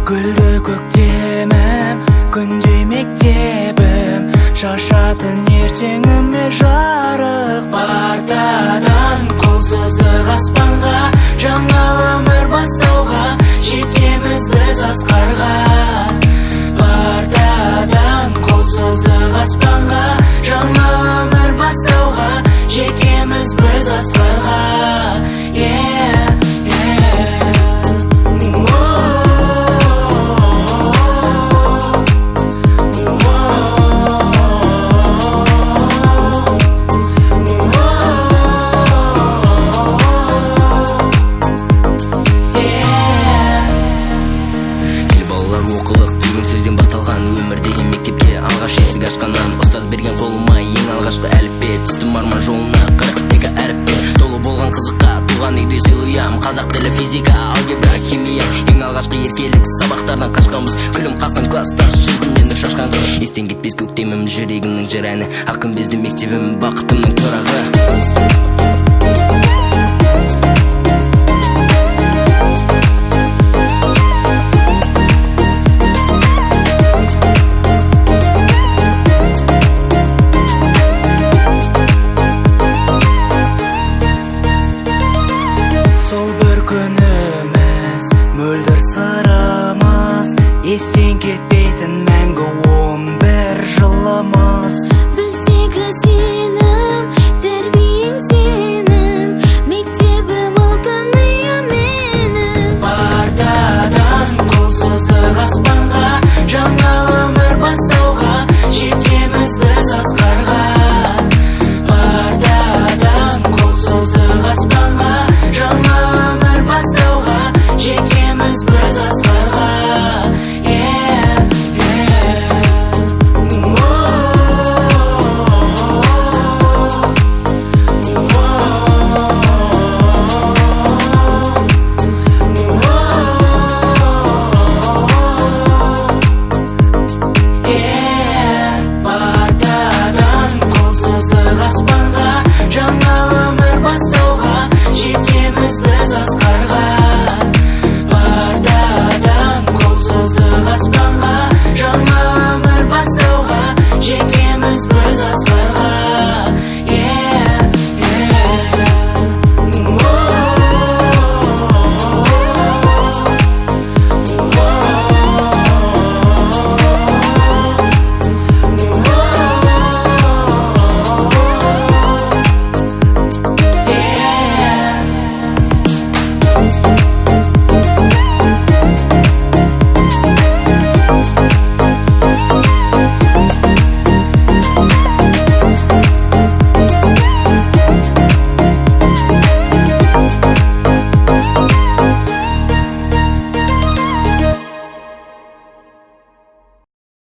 Гүлді көктемім, күндей мектебім, шашатын ертеңіме жарық партадан. Құлсыздық аспанға, жаңа өмір бастауға, жетеміз біз асқарға. Партадан құлсыздық аспанға, жаңа өмір бастауға, жетеміз біз асқарға. Сөзден басталған өмір деген мектепке алғаш есік ашқаннан, ұстаз берген қолыма ең алғашқы әліппе. Түстім арман жолына 42 әріппе, толы болған қызыққа туған үйде сыйлыям. Қазақ тілі, физика, алгебра, химия, ең алғашқы еркелік сабақтардан қашқанбыз. Күлім қаққан класстас, жүзімнен нұр шашқан қыз. Естен кетпес көктемім, жүрегімнің жыр әні, ақ күмбезді мектебім, бақытымның тұрағы. Сол бір күніміз мөлдір сырымыз естен кетпей